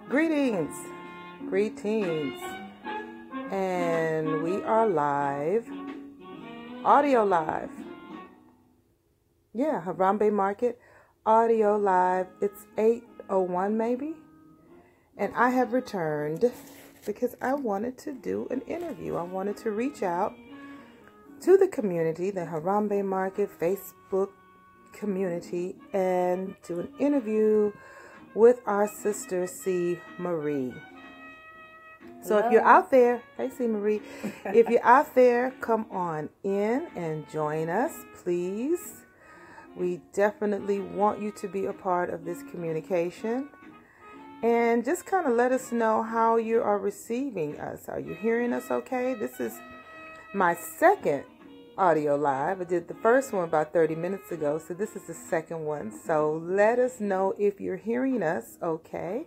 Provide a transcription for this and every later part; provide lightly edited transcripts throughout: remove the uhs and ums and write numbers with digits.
Greetings, greetings, and we are live, audio live. Yeah, Harambee Market, audio live. It's 8:01 maybe, and I have returned because I wanted to do an interview. I wanted to reach out to the community, the Harambee Market Facebook community, and do an interview with our sister C. Marie. So Hello. If you're out there, hey C. Marie, if you're out there, come on in and join us, please. We definitely want you to be a part of this communication. And just kind of let us know how you are receiving us. Are you hearing us okay? This is my second audio live. I did the first one about 30 minutes ago, so this is the second one. So let us know if you're hearing us okay.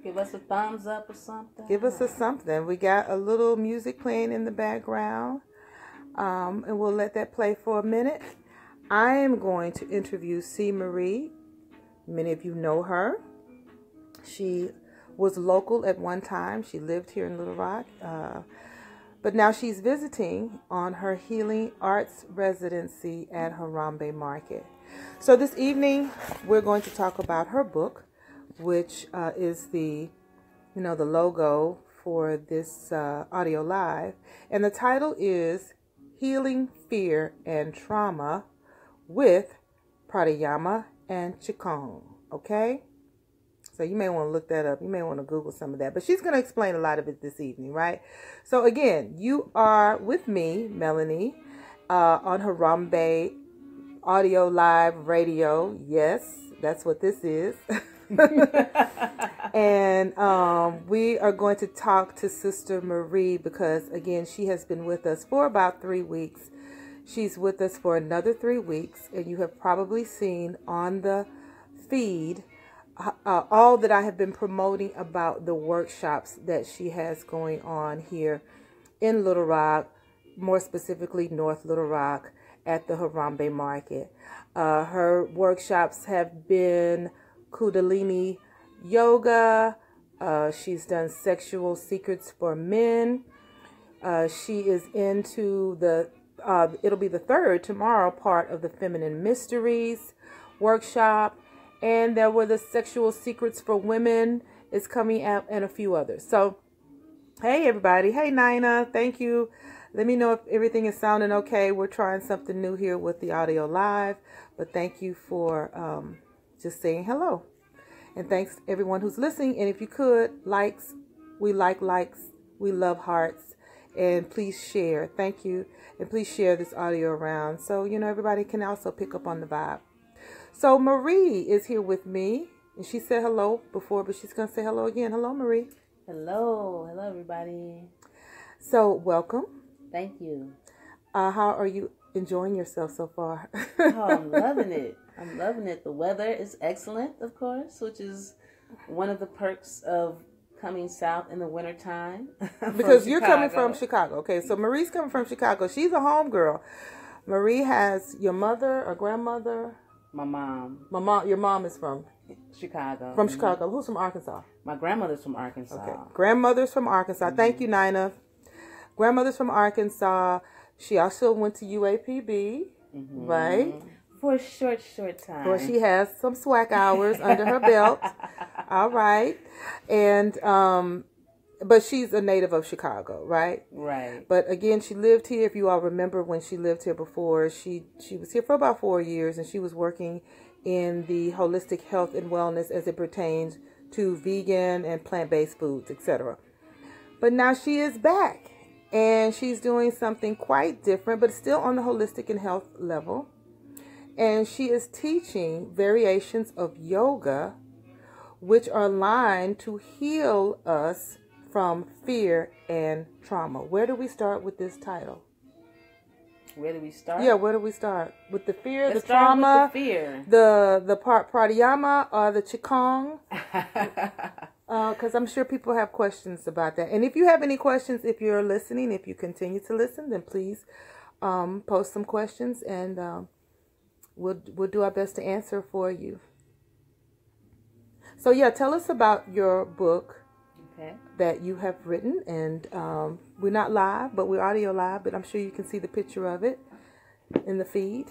Give us a thumbs up or something. Give us a something. We got a little music playing in the background, and we'll let that play for a minute. I am going to interview C. Marie. Many of you know her. She was local at one time. She lived here in Little Rock. But now she's visiting on her healing arts residency at Harambee Market. So this evening, we're going to talk about her book, which is the logo for this audio live. And the title is Healing Fear and Trauma with Pranayama and QiGong. Okay? So you may want to look that up. You may want to Google some of that. But she's going to explain a lot of it this evening, right? So again, you are with me, Melanie, on Harambee Audio Live Radio. Yes, that's what this is. And we are going to talk to Sister Marie because, again, she has been with us for about 3 weeks. She's with us for another 3 weeks. And you have probably seen on the feed all that I have been promoting about the workshops that she has going on here in Little Rock, more specifically North Little Rock at the Harambee Market. Her workshops have been Kundalini yoga. She's done sexual secrets for men. She is into it'll be the third tomorrow part of the Feminine Mysteries workshop. And there were the Sexual Secrets for Women is coming out and a few others. So, hey, everybody. Hey, Nina. Thank you. Let me know if everything is sounding okay. We're trying something new here with the audio live. But thank you for just saying hello. And thanks everyone who's listening. And if you could, likes. We like likes. We love hearts. And please share. Thank you. And please share this audio around so, everybody can also pick up on the vibe. So Marie is here with me, and she said hello before, but she's going to say hello again. Hello, Marie. Hello. Hello, everybody. So welcome. Thank you. How are you enjoying yourself so far? Oh, I'm loving it. I'm loving it. The weather is excellent, of course, which is one of the perks of coming south in the wintertime. Because you're coming from Chicago. Okay, so Marie's coming from Chicago. She's a home girl. Marie has your mother or grandmother? My mom. Your mom is from Chicago. From Chicago. Who's from Arkansas? My grandmother's from Arkansas. Okay. Grandmother's from Arkansas. Mm-hmm. Thank you, Nina. Grandmother's from Arkansas. She also went to UAPB, mm-hmm. right? For a short time. Well, she has some SWAC hours under her belt. All right. And but she's a native of Chicago, right? Right. But again, she lived here. If you all remember when she lived here before, she was here for about 4 years, and she was working in the holistic health and wellness as it pertains to vegan and plant-based foods, etc. But now she is back, and she's doing something quite different, but still on the holistic and health level. And she is teaching variations of yoga, which are aligned to heal us from fear and trauma. Where do we start with this title? Where do we start? Yeah, where do we start? With the fear, Let's the trauma, with the fear. the part Pranayama or the QiGong? Because I'm sure people have questions about that. And if you have any questions, if you're listening, if you continue to listen, then please post some questions, and we'll do our best to answer for you. So yeah, tell us about your book Okay. that you have written, and we're not live, but we're audio live, but I'm sure you can see the picture of it in the feed.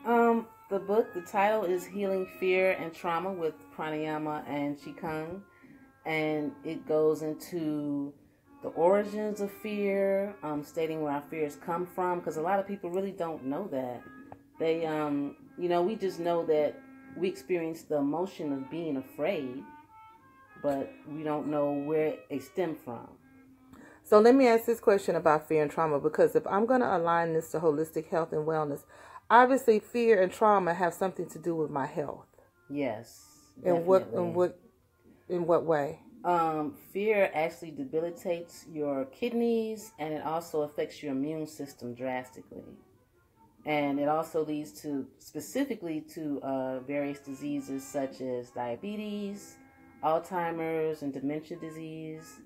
The book, the title is Healing Fear and Trauma with Pranayama and QiGong, and it goes into the origins of fear, stating where our fears come from, because a lot of people really don't know that. They, we just know that we experience the emotion of being afraid, but we don't know where it stemmed from. So let me ask this question about fear and trauma, because if I'm going to align this to holistic health and wellness, obviously fear and trauma have something to do with my health. Yes. In what way? Fear actually debilitates your kidneys, and it also affects your immune system drastically. And it also leads to, specifically to various diseases such as diabetes, Alzheimer's, and dementia disease,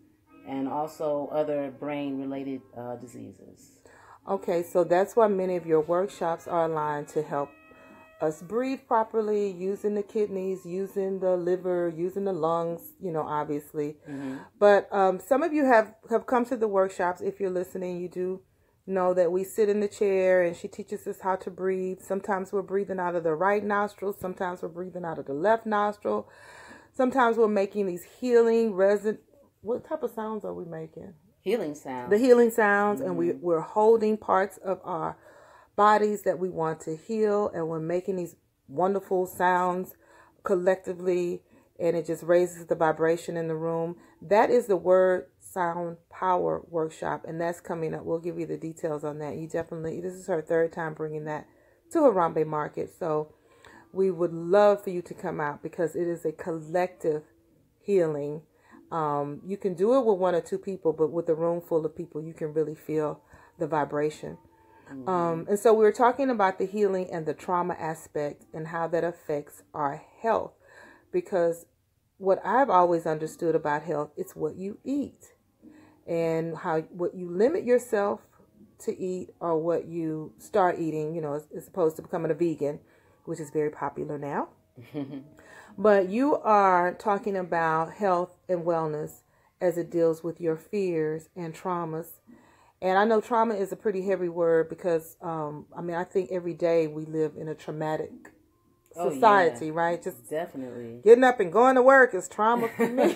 and also other brain-related diseases. Okay, so that's why many of your workshops are aligned to help us breathe properly, using the kidneys, using the liver, using the lungs, obviously. Mm-hmm. But some of you have come to the workshops. If you're listening, you do know that we sit in the chair and she teaches us how to breathe. Sometimes we're breathing out of the right nostril. Sometimes we're breathing out of the left nostril. Sometimes we're making these healing what type of sounds are we making? Healing sounds. The healing sounds. Mm-hmm. And we're holding parts of our bodies that we want to heal, and we're making these wonderful sounds collectively, and it just raises the vibration in the room. That is the Word Sound Power workshop, and that's coming up. We'll give you the details on that. This is her third time bringing that to Harambee Market, so we would love for you to come out, because it is a collective healing. You can do it with one or two people, but with a room full of people, you can really feel the vibration. Mm-hmm. And so we were talking about the healing and the trauma aspect and how that affects our health, because what I've always understood about health, it's what you eat, and what you limit yourself to eat, or what you start eating, as opposed to becoming a vegan, which is very popular now. But you are talking about health and wellness as it deals with your fears and traumas. And I know trauma is a pretty heavy word, because, I think every day we live in a traumatic society, right? Just definitely. Getting up and going to work is trauma for me.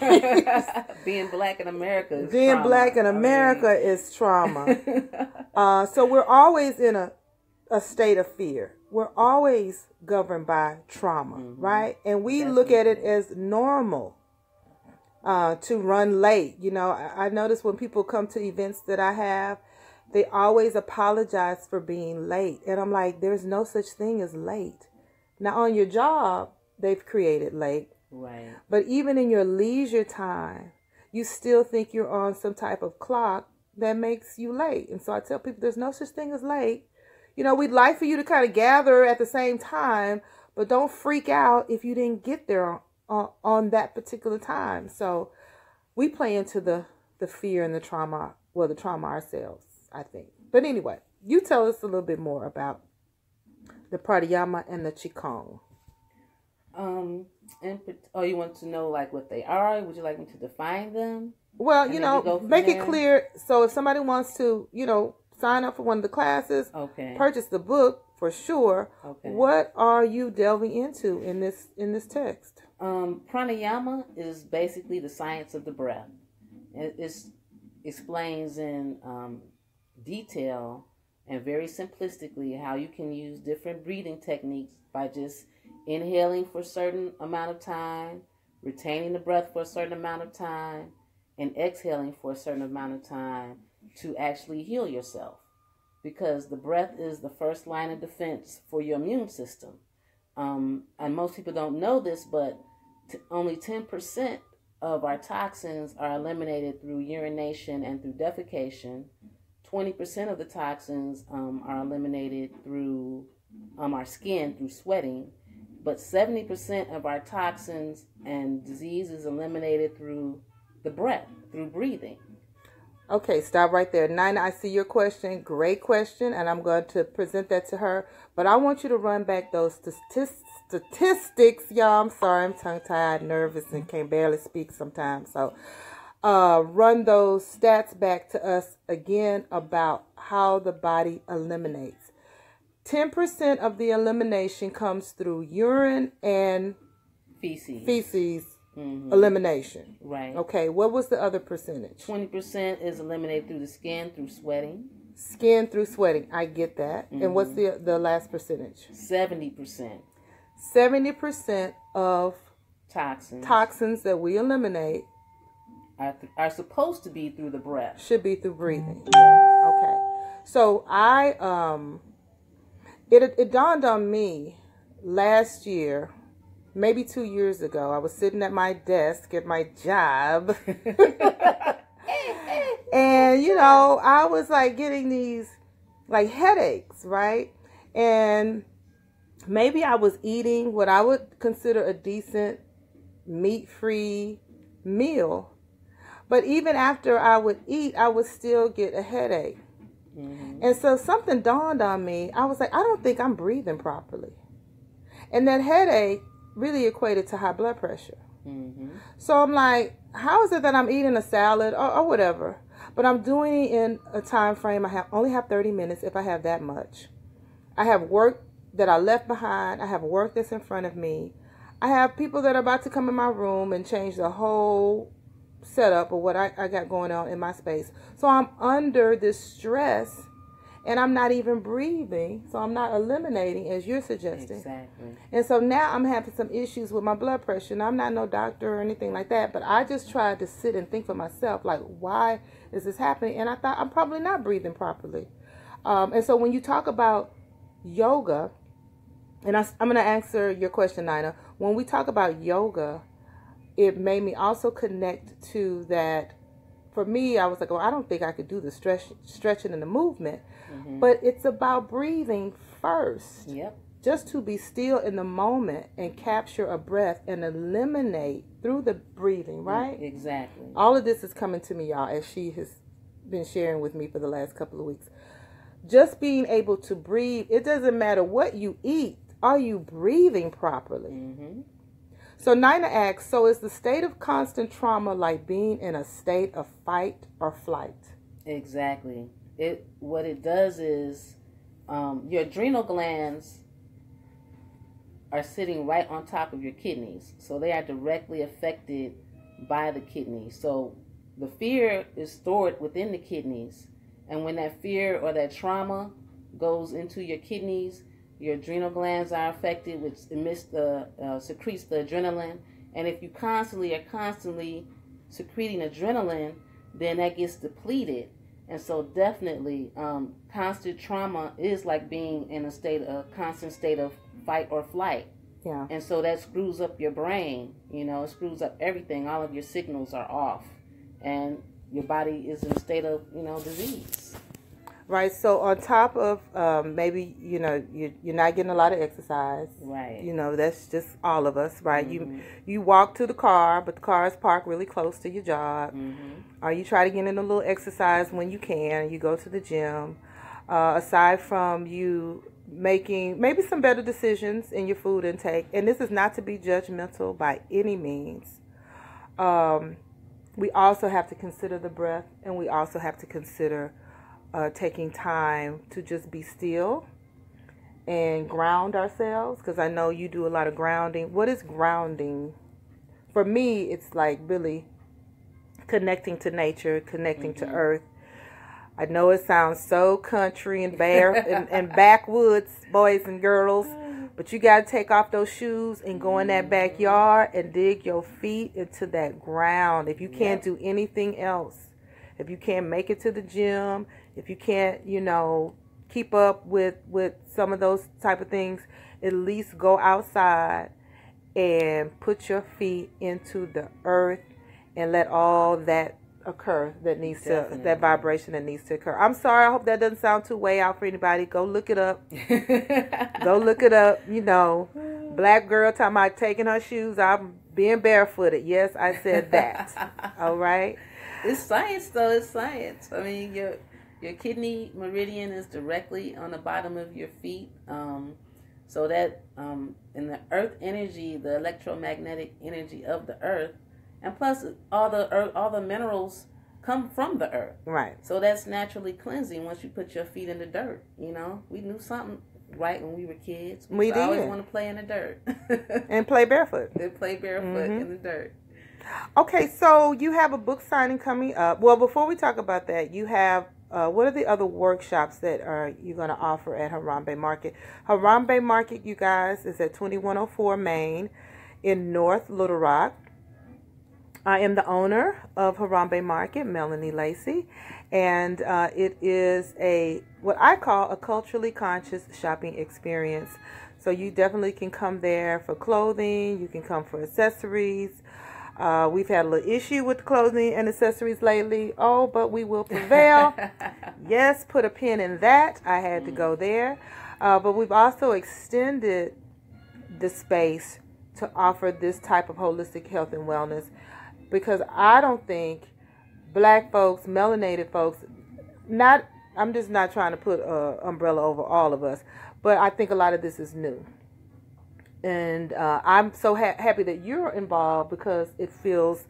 Being black in America is Being trauma. black in America is trauma. So we're always in a state of fear. We're always governed by trauma, mm-hmm. right? And we Definitely. look at it as normal to run late. I notice when people come to events that I have, they always apologize for being late. And I'm like, there's no such thing as late. Now, on your job, they've created late. Right. But even in your leisure time, you still think you're on some type of clock that makes you late. And so I tell people there's no such thing as late. We'd like for you to kind of gather at the same time, but don't freak out if you didn't get there on that particular time. So we play into the fear and the trauma ourselves, I think. But anyway, you tell us a little bit more about the Pranayama and the QiGong. You want to know like what they are? Would you like me to define them? Well, make it clear. So if somebody wants to, sign up for one of the classes, okay, purchase the book for sure. Okay. What are you delving into in this text? Pranayama is basically the science of the breath. It explains in detail and very simplistically how you can use different breathing techniques by just inhaling for a certain amount of time, retaining the breath for a certain amount of time, and exhaling for a certain amount of time to actually heal yourself. Because the breath is the first line of defense for your immune system. And most people don't know this, but only 10% of our toxins are eliminated through urination and through defecation. 20% of the toxins are eliminated through our skin, through sweating. But 70% of our toxins and disease is eliminated through the breath, through breathing. Okay, stop right there. Nina, I see your question. Great question, and I'm going to present that to her. But I want you to run back those statistics, y'all. I'm sorry, I'm tongue-tied, nervous, and can barely speak sometimes. So run those stats back to us again about how the body eliminates. 10% of the elimination comes through urine and feces elimination. Right. Okay, what was the other percentage? 20% is eliminated through the skin through sweating. Skin through sweating. I get that. And what's the last percentage? 70%. 70% of toxins that we eliminate are supposed to be through the breath. Should be through breathing. Yes. Okay. So it dawned on me last year, maybe 2 years ago. I was sitting at my desk at my job. And, I was like getting these like headaches, right? And maybe I was eating what I would consider a decent meat-free meal. But even after I would eat, I would still get a headache. And so something dawned on me. I was like, I don't think I'm breathing properly. And that headache really equated to high blood pressure. So I'm like, how is it that I'm eating a salad or whatever, but I'm doing it in a time frame I only have 30 minutes if I have that much. I have work that I left behind. I have work that's in front of me. I have people that are about to come in my room and change the whole setup of what I got going on in my space. So I'm under this stress and I'm not even breathing. So I'm not eliminating as you're suggesting. Exactly. And so now I'm having some issues with my blood pressure. And I'm not no doctor or anything like that, but I just tried to sit and think for myself, like, why is this happening? And I thought I'm probably not breathing properly. And so when you talk about yoga, and I'm going to answer your question, Nina. When we talk about yoga, it made me also connect to that. For me, I was like, well, I don't think I could do the stretching and the movement. But it's about breathing first. Yep. Just to be still in the moment and capture a breath and eliminate through the breathing, right? Exactly. All of this is coming to me, y'all, as she has been sharing with me for the last couple of weeks. Just being able to breathe, it doesn't matter what you eat. Are you breathing properly? So Nina asks, so is the state of constant trauma like being in a state of fight or flight? Exactly. What it does is your adrenal glands are sitting right on top of your kidneys. So they are directly affected by the kidneys. So the fear is stored within the kidneys. And when that fear or that trauma goes into your kidneys, your adrenal glands are affected, which secretes the adrenaline. And if you constantly secreting adrenaline, then that gets depleted. And so definitely, constant trauma is like being in a constant state of fight or flight. Yeah. And so that screws up your brain. It screws up everything. All of your signals are off. And your body is in a state of, disease. Right. So on top of maybe, you're not getting a lot of exercise. Right. That's just all of us, right? You walk to the car, but the car is parked really close to your job. Or you try to get in a little exercise when you can. You go to the gym. Aside from you making maybe some better decisions in your food intake, and this is not to be judgmental by any means. We also have to consider the breath, and we also have to consider taking time to just be still and ground ourselves, because I know you do a lot of grounding. What is grounding? For me, it's like really connecting to nature, connecting to earth. I know it sounds so country and bare and backwoods, boys and girls, but you got to take off those shoes and go in that backyard and dig your feet into that ground. If you can't do anything else, if you can't make it to the gym, if you can't, keep up with some of those type of things, at least go outside and put your feet into the earth and let all that occur that needs to, that vibration that needs to occur. I'm sorry, I hope that doesn't sound too way out for anybody. Go look it up. Go look it up. Black girl talking about taking her shoes off, being barefooted. Yes, I said that. All right. It's science, though. It's science. I mean, your kidney meridian is directly on the bottom of your feet. So that in the earth energy, the electromagnetic energy of the earth, and plus all the minerals come from the earth. Right. So that's naturally cleansing once you put your feet in the dirt. We knew something right when we were kids. We did. Always want to play in the dirt. And play barefoot. And play barefoot in the dirt. Okay, so you have a book signing coming up. Well, before we talk about that, you have what are the other workshops that you're going to offer at Harambee Market? Harambee Market, you guys, is at 2104 Main in North Little Rock. I am the owner of Harambee Market, Melanie Lacey, and it is what I call a culturally conscious shopping experience. So you definitely can come there for clothing. You can come for accessories. We've had a little issue with clothing and accessories lately. Oh, but we will prevail. Yes, put a pin in that. I had to go there. But we've also extended the space to offer this type of holistic health and wellness, because I don't think black folks, melanated folks, I'm just not trying to put an umbrella over all of us, but I think a lot of this is new. And I'm so happy that you're involved, because it feels,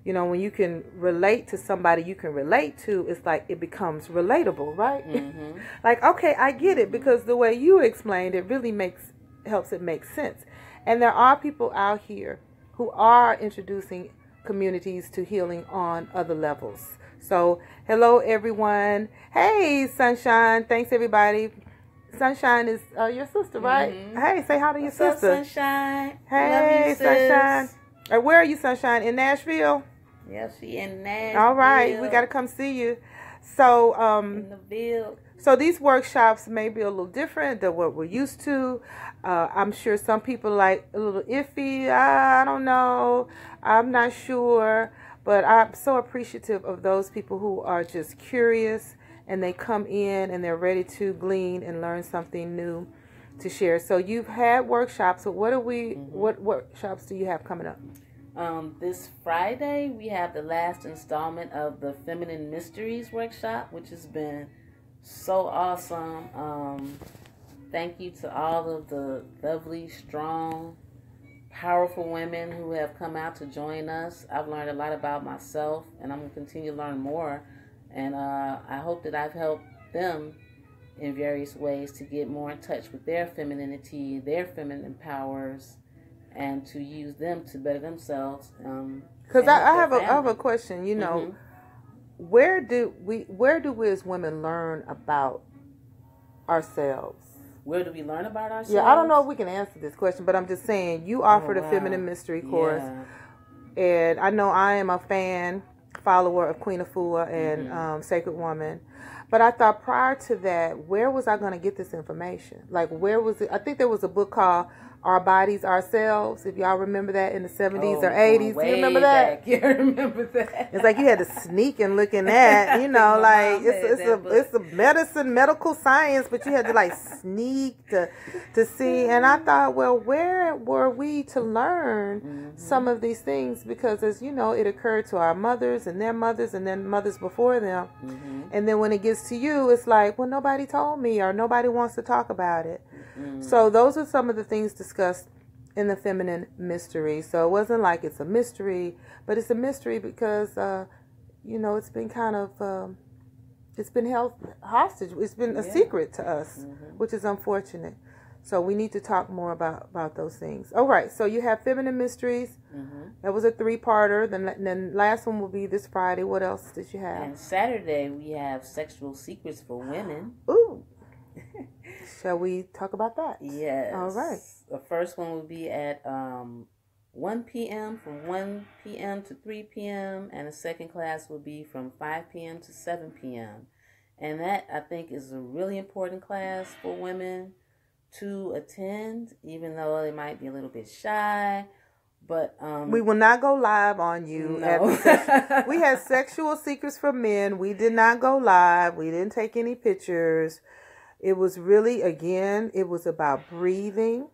when you can relate to somebody you can relate to, it's like it becomes relatable, right? Mm-hmm. Like, okay, I get it, because the way you explained it really helps it make sense. And there are people out here who are introducing communities to healing on other levels. So, hello everyone. Hey, Sunshine. Thanks everybody. Sunshine is your sister, right? Mm-hmm. Hey, say hi to your sister. Up, Sunshine? Hey, love you, Sunshine. Where are you, Sunshine? In Nashville? Yeah, she in Nashville. All right, we got to come see you. So, in the field. So these workshops may be a little different than what we're used to. I'm sure some people like a little iffy. I don't know. I'm not sure. But I'm so appreciative of those people who are just curious, and they come in and they're ready to glean and learn something new to share. So you've had workshops. So what workshops do you have coming up? This Friday we have the last installment of the Feminine Mysteries workshop, which has been so awesome. Thank you to all of the lovely, strong, powerful women who have come out to join us. I've learned a lot about myself, and I'm going to continue to learn more. And I hope that I've helped them in various ways to get more in touch with their femininity, their feminine powers, and to use them to better themselves. Because I have a question. Mm-hmm. Where do we as women learn about ourselves? Where do we learn about ourselves? Yeah, I don't know if we can answer this question, but I'm just saying you offered a Feminine Mystery course, and I know I am a follower of Queen Afua and Sacred Woman, but I thought prior to that, where was I going to get this information? Like, where was it? I think there was a book called Our Bodies, Ourselves, if y'all remember that, in the 70s or 80s. You remember that? Yeah, I remember that. It's like you had to sneak and look in that, like it's a medical science, but you had to like sneak to see. And I thought, well, where were we to learn some of these things? Because as you know, it occurred to our mothers and their mothers and then mothers before them. And then when it gets to you, it's like, well, nobody told me, or nobody wants to talk about it. So those are some of the things discussed in the Feminine Mystery. So it wasn't like it's a mystery, but it's a mystery because, it's been kind of, it's been held hostage. It's been a secret to us, which is unfortunate. So we need to talk more about those things. All right. So you have Feminine Mysteries. That was a 3-parter. Then last one will be this Friday. What else did you have? And Saturday we have Sexual Secrets for Women. Ooh. Shall we talk about that? Yes. All right. The first one will be at 1 p.m. from 1 p.m. to 3 p.m. and the second class will be from 5 p.m. to 7 p.m. And that, I think, is a really important class for women to attend, even though they might be a little bit shy. But we will not go live on you. No. We had Sexual Secrets for Men. We did not go live. We didn't take any pictures. It was really, again, it was about breathing,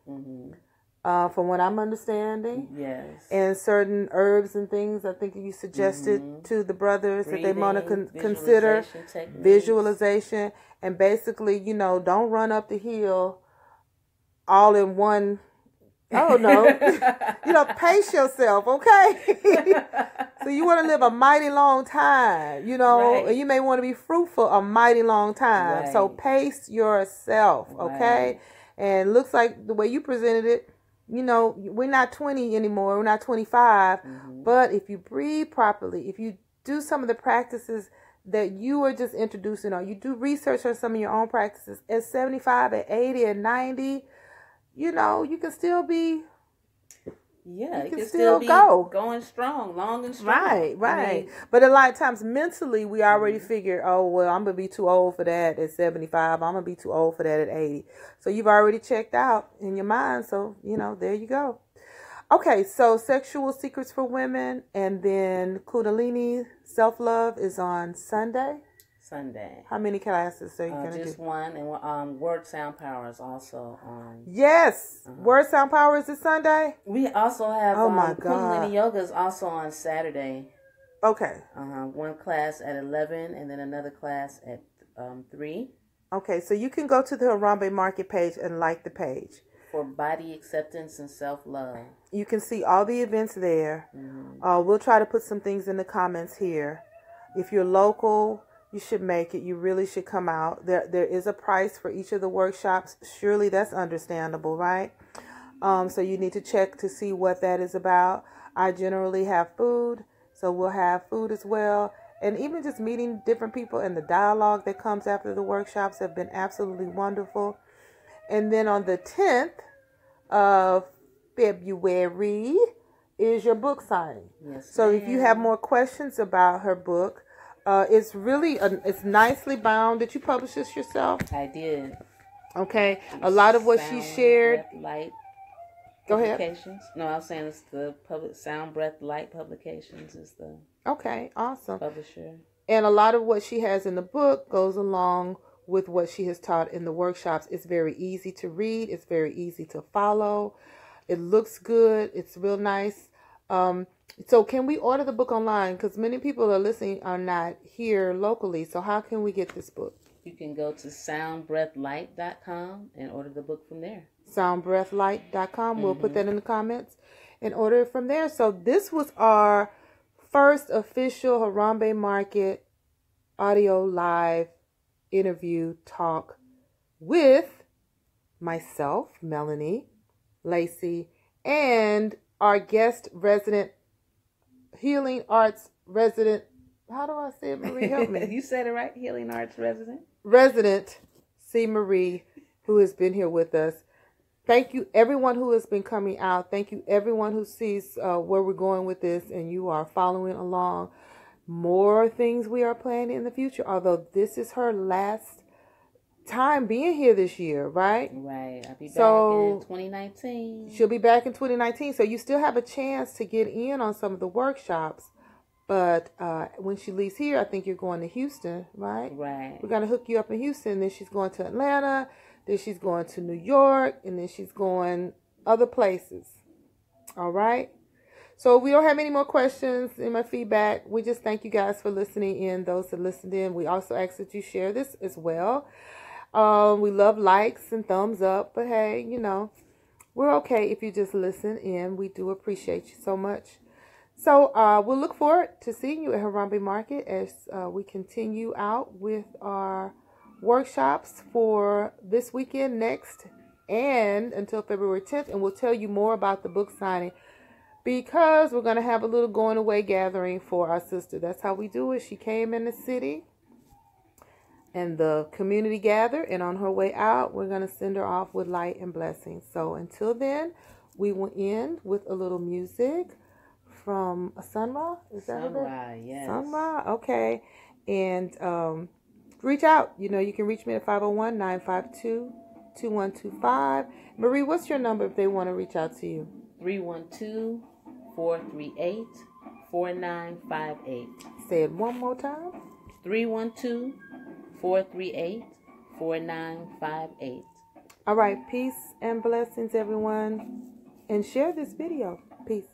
from what I'm understanding. Yes. And certain herbs and things I think you suggested to the brothers breathing, that they want to consider. Visualization. And basically, don't run up the hill all in one. Oh no, pace yourself, okay? So you want to live a mighty long time, Right. and you may want to be fruitful a mighty long time. Right. So pace yourself, okay? Right. And looks like the way you presented it, we're not 20 anymore. We're not 25. Mm-hmm. But if you breathe properly, if you do some of the practices that you are just introducing, or you do research on some of your own practices at 75, at 80, at 90, you can still be. Yeah, you can still be going strong, long and strong. Right. I mean, but a lot of times mentally, we already figure, oh, well, I'm going to be too old for that at 75. I'm going to be too old for that at 80. So you've already checked out in your mind. So, there you go. Okay, so Sexual Secrets for Women, and then Kundalini Self-Love is on Sunday. How many classes are you going to do? Just one, and Word Sound Power is also on. Yes, Word Sound Power is this Sunday. We also have my God. Kundalini Yoga is also on Saturday. Okay. One class at 11, and then another class at 3. Okay, so you can go to the Harambee Market page and like the page. For body acceptance and self-love. You can see all the events there. Mm-hmm. We'll try to put some things in the comments here. If you're local, you should make it. You really should come out. There is a price for each of the workshops. Surely that's understandable, right? So you need to check to see what that is about. I generally have food, so we'll have food as well. And even just meeting different people and the dialogue that comes after the workshops have been absolutely wonderful. And then on the 10th of February is your book signing. Yes, so if you have more questions about her book, it's really it's nicely bound. Did you publish this yourself? I did. Okay. A lot of what she shared. Light. Go ahead. No, I was saying it's the Sound+Breath Light Publications is the. Okay. Awesome. Publisher. And a lot of what she has in the book goes along with what she has taught in the workshops. It's very easy to read. It's very easy to follow. It looks good. It's real nice. So can we order the book online? Because many people are listening are not here locally. So how can we get this book? You can go to soundbreathlight.com and order the book from there. Soundbreathlight.com. We'll put that in the comments and order it from there. So this was our first official Harambee Market audio live interview talk with myself, Melanie, Lacey, and our guest resident healing arts resident. How do I say it, Marie? Help me. You said it right. Healing arts resident C. Marie, who has been here with us. Thank you, everyone who has been coming out. Thank you, everyone who sees where we're going with this, and you are following along. More things we are planning in the future, although this is her last time being here this year, right? Right. I'll be back in 2019. She'll be back in 2019. So you still have a chance to get in on some of the workshops. But when she leaves here, I think you're going to Houston, right? Right. We're going to hook you up in Houston. Then she's going to Atlanta. Then she's going to New York. And then she's going other places. All right? So we don't have any more questions in my feedback. We just thank you guys for listening in. Those that listened in, we also ask that you share this as well. We love likes and thumbs up. But hey, we're okay if you just listen in. We do appreciate you so much. So we'll look forward to seeing you at Harambee Market as we continue out with our workshops for this weekend, next, and until February 10th. And we'll tell you more about the book signing because we're going to have a little going away gathering for our sister. That's how we do it. She came in the city and the community gathered, and on her way out, we're going to send her off with light and blessings. So until then, we will end with a little music from a Sun Ra. Is that Sun Ra, yes. Sun Ra, okay. And reach out. You can reach me at 501-952-2125. Marie, what's your number if they want to reach out to you? 312-438-4958. Say it one more time. 312-438-4958. All right. Peace and blessings, everyone. And share this video. Peace.